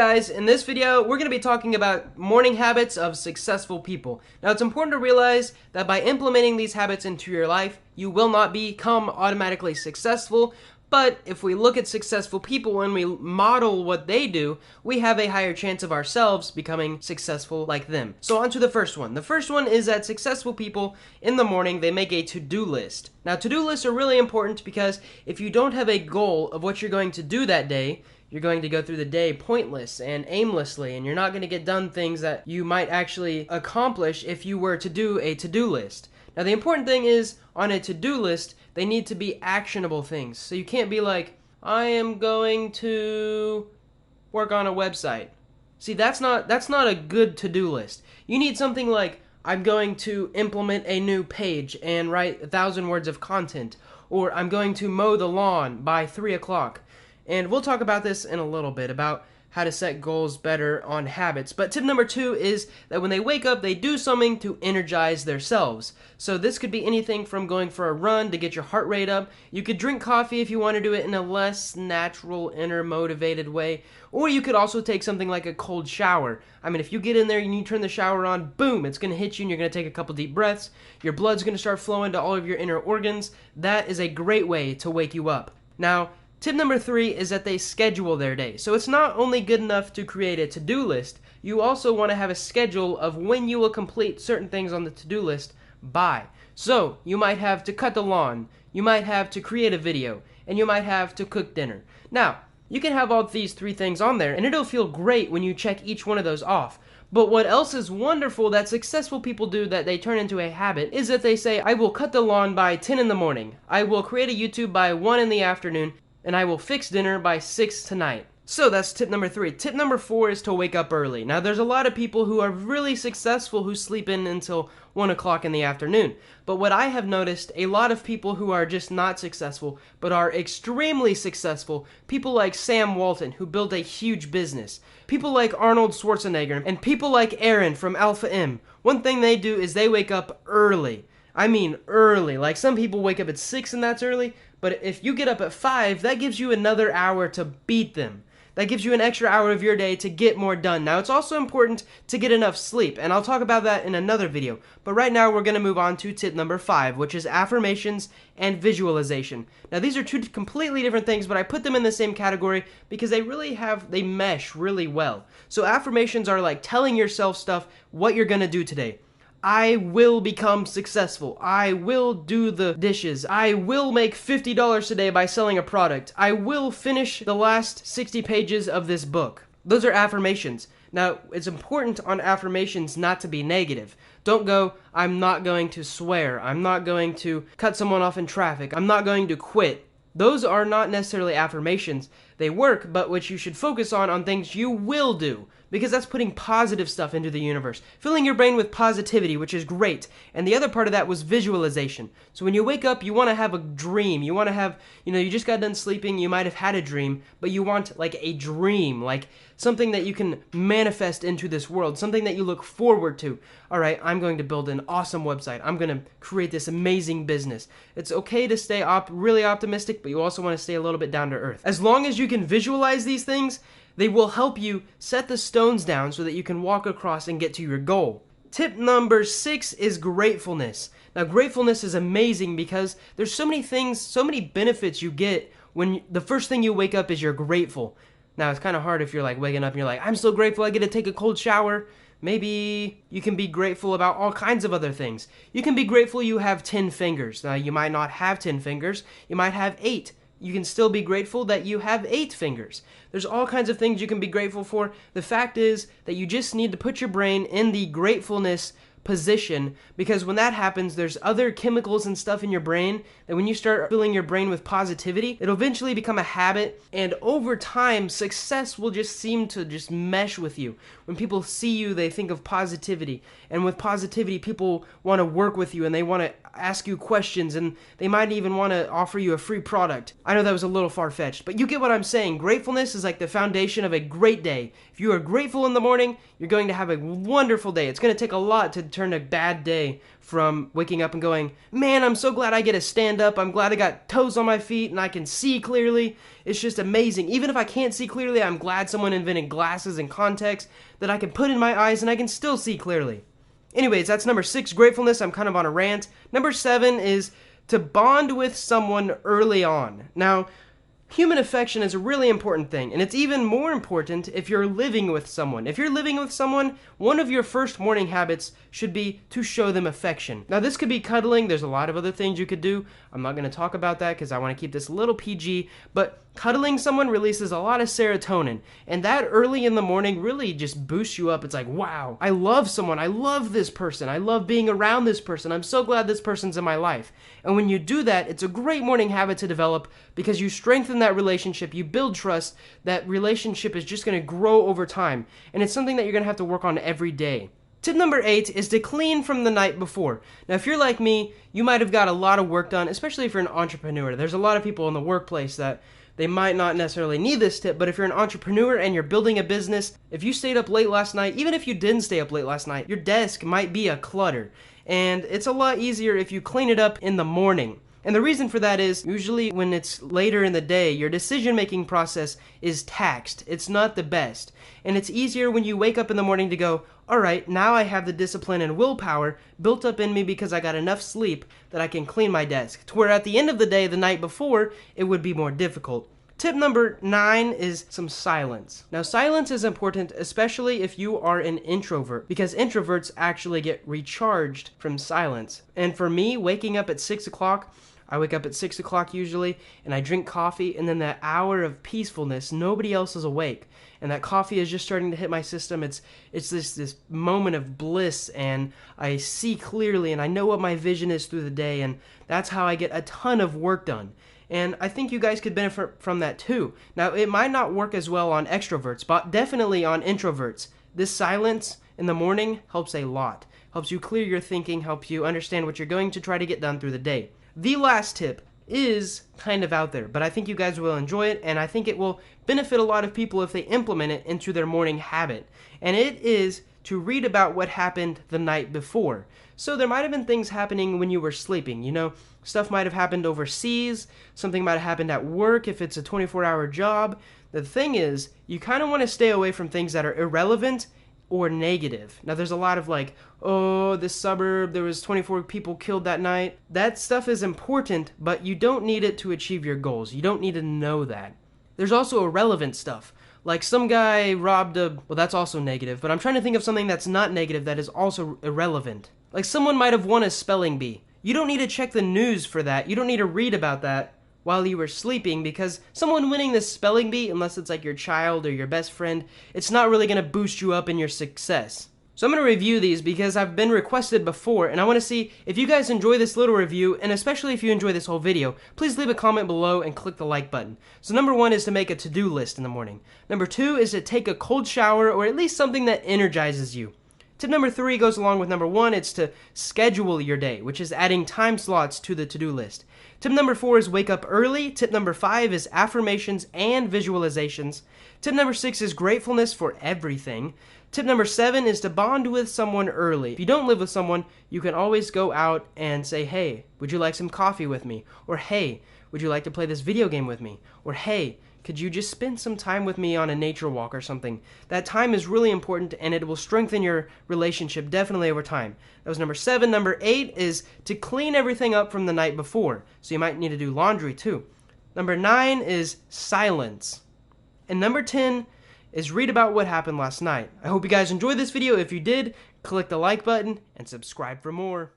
Guys, in this video, we're going to be talking about morning habits of successful people. Now, it's important to realize that by implementing these habits into your life, you will not become automatically successful, but if we look at successful people and we model what they do, we have a higher chance of ourselves becoming successful like them. So on to the first one. The first one is that successful people in the morning, they make a to-do list. Now, to-do lists are really important because if you don't have a goal of what you're going to do that day, you're going to go through the day pointless and aimlessly, and you're not going to get done things that you might actually accomplish if you were to do a to-do list. Now, the important thing is, on a to-do list, they need to be actionable things. So you can't be like, I am going to work on a website. See, that's not a good to-do list. You need something like, I'm going to implement a new page and write 1,000 words of content, or I'm going to mow the lawn by 3 o'clock. And we'll talk about this in a little bit, about how to set goals better on habits. But tip number 2 is that when they wake up, they do something to energize themselves. So this could be anything from going for a run to get your heart rate up. You could drink coffee if you want to do it in a less natural, inner motivated way. Or you could also take something like a cold shower. I mean, if you get in there and you turn the shower on, boom, it's going to hit you and you're going to take a couple deep breaths. Your blood's going to start flowing to all of your inner organs. That is a great way to wake you up. Now, tip number 3 is that they schedule their day. So it's not only good enough to create a to-do list, you also want to have a schedule of when you will complete certain things on the to-do list by. So you might have to cut the lawn, you might have to create a video, and you might have to cook dinner. Now, you can have all these 3 things on there, and it'll feel great when you check each one of those off. But what else is wonderful that successful people do that they turn into a habit is that they say, I will cut the lawn by 10 in the morning, I will create a YouTube by 1 in the afternoon, and I will fix dinner by 6 tonight. So that's tip number 3. Tip number 4 is to wake up early. Now, there's a lot of people who are really successful who sleep in until 1 o'clock in the afternoon. But what I have noticed, a lot of people who are just not successful, but are extremely successful, people like Sam Walton, who built a huge business, people like Arnold Schwarzenegger, and people like Aaron from Alpha M, one thing they do is they wake up early. I mean early. Like, some people wake up at 6 and that's early, but if you get up at 5, that gives you another hour to beat them. That gives you an extra hour of your day to get more done. Now, it's also important to get enough sleep, and I'll talk about that in another video. But right now, we're going to move on to tip number 5, which is affirmations and visualization. Now, these are 2 completely different things, but I put them in the same category because they mesh really well. So affirmations are like telling yourself stuff, what you're going to do today. I will become successful. I will do the dishes. I will make $50 today by selling a product. I will finish the last 60 pages of this book. Those are affirmations. Now, it's important on affirmations not to be negative. Don't go, I'm not going to swear. I'm not going to cut someone off in traffic. I'm not going to quit. Those are not necessarily affirmations. They work, but what you should focus on things you will do, because that's putting positive stuff into the universe, filling your brain with positivity, which is great. And the other part of that was visualization. So when you wake up, you want to have a dream. You want to have, you just got done sleeping, you might have had a dream, but you want like a dream, like something that you can manifest into this world, something that you look forward to. All right, I'm going to build an awesome website. I'm going to create this amazing business. It's okay to stay really optimistic, but you also want to stay a little bit down to earth. As long as you can visualize these things, they will help you set the stones down so that you can walk across and get to your goal. Tip number 6 is gratefulness. Now, gratefulness is amazing because there's so many things, so many benefits you get when the first thing you wake up is you're grateful. Now, it's kind of hard if you're like waking up and you're like, I'm so grateful I get to take a cold shower. Maybe you can be grateful about all kinds of other things. You can be grateful you have 10 fingers. Now, you might not have 10 fingers. You might have 8. You can still be grateful that you have 8 fingers. There's all kinds of things you can be grateful for. The fact is that you just need to put your brain in the gratefulness position, because when that happens, there's other chemicals and stuff in your brain that when you start filling your brain with positivity, it'll eventually become a habit, and over time, success will just seem to just mesh with you. When people see you, they think of positivity, and with positivity, people want to work with you, and they want to ask you questions, and they might even want to offer you a free product. I know that was a little far-fetched, but you get what I'm saying. Gratefulness is like the foundation of a great day. If you are grateful in the morning, you're going to have a wonderful day. It's going to take a lot to could turn a bad day from waking up and going, man, I'm so glad I get to stand up. I'm glad I got toes on my feet and I can see clearly. It's just amazing. Even if I can't see clearly, I'm glad someone invented glasses and contacts that I can put in my eyes and I can still see clearly. Anyways, that's number 6, gratefulness. I'm kind of on a rant. Number 7 is to bond with someone early on. Now, human affection is a really important thing, and it's even more important if you're living with someone. If you're living with someone, one of your first morning habits should be to show them affection. Now, this could be cuddling. There's a lot of other things you could do. I'm not going to talk about that because I want to keep this a little PG, but cuddling someone releases a lot of serotonin, and that early in the morning really just boosts you up. It's like, wow, I love someone. I love this person. I love being around this person. I'm so glad this person's in my life. And when you do that, it's a great morning habit to develop because you strengthen that relationship, you build trust. That relationship is just going to grow over time, and it's something that you're going to have to work on every day. Tip number 8 is to clean from the night before. Now, if you're like me, you might have got a lot of work done, especially if you're an entrepreneur. There's a lot of people in the workplace that they might not necessarily need this tip, but if you're an entrepreneur and you're building a business, if you stayed up late last night, even if you didn't stay up late last night, your desk might be a clutter. And it's a lot easier if you clean it up in the morning. And the reason for that is, usually when it's later in the day, your decision-making process is taxed. It's not the best. And it's easier when you wake up in the morning to go, alright, now I have the discipline and willpower built up in me because I got enough sleep that I can clean my desk. To where at the end of the day, the night before, it would be more difficult. Tip number 9 is some silence. Now, silence is important, especially if you are an introvert, because introverts actually get recharged from silence. And for me, waking up at 6 o'clock, I wake up at 6 o'clock usually, and I drink coffee, and then that hour of peacefulness, nobody else is awake. And that coffee is just starting to hit my system. It's this moment of bliss, and I see clearly, and I know what my vision is through the day, and that's how I get a ton of work done. And I think you guys could benefit from that too. Now, it might not work as well on extroverts, but definitely on introverts. This silence in the morning helps a lot. Helps you clear your thinking, helps you understand what you're going to try to get done through the day. The last tip is kind of out there, but I think you guys will enjoy it, and I think it will benefit a lot of people if they implement it into their morning habit. And it is to read about what happened the night before. So there might have been things happening when you were sleeping. You know, stuff might have happened overseas, something might have happened at work if it's a 24-hour job. The thing is, you kind of want to stay away from things that are irrelevant or negative. Now, there's a lot of like, oh, this suburb, there was 24 people killed that night. That stuff is important, but you don't need it to achieve your goals. You don't need to know that. There's also irrelevant stuff. Like some guy robbed a... Well, that's also negative, but I'm trying to think of something that's not negative that is also irrelevant. Like someone might have won a spelling bee. You don't need to check the news for that. You don't need to read about that while you were sleeping, because someone winning this spelling bee, unless it's like your child or your best friend, it's not really going to boost you up in your success. So I'm going to review these because I've been requested before, and I want to see if you guys enjoy this little review, and especially if you enjoy this whole video, please leave a comment below and click the like button. So number 1 is to make a to-do list in the morning. Number 2 is to take a cold shower, or at least something that energizes you. Tip number 3 goes along with number 1. It's to schedule your day, which is adding time slots to the to-do list. Tip number 4 is wake up early. Tip number 5 is affirmations and visualizations. Tip number 6 is gratefulness for everything. Tip number 7 is to bond with someone early. If you don't live with someone, you can always go out and say, hey, would you like some coffee with me? Or hey, would you like to play this video game with me? Or hey, could you just spend some time with me on a nature walk or something? That time is really important, and it will strengthen your relationship definitely over time. That was number 7. Number 8 is to clean everything up from the night before. So you might need to do laundry too. Number 9 is silence. And number 10 is read about what happened last night. I hope you guys enjoyed this video. If you did, click the like button and subscribe for more.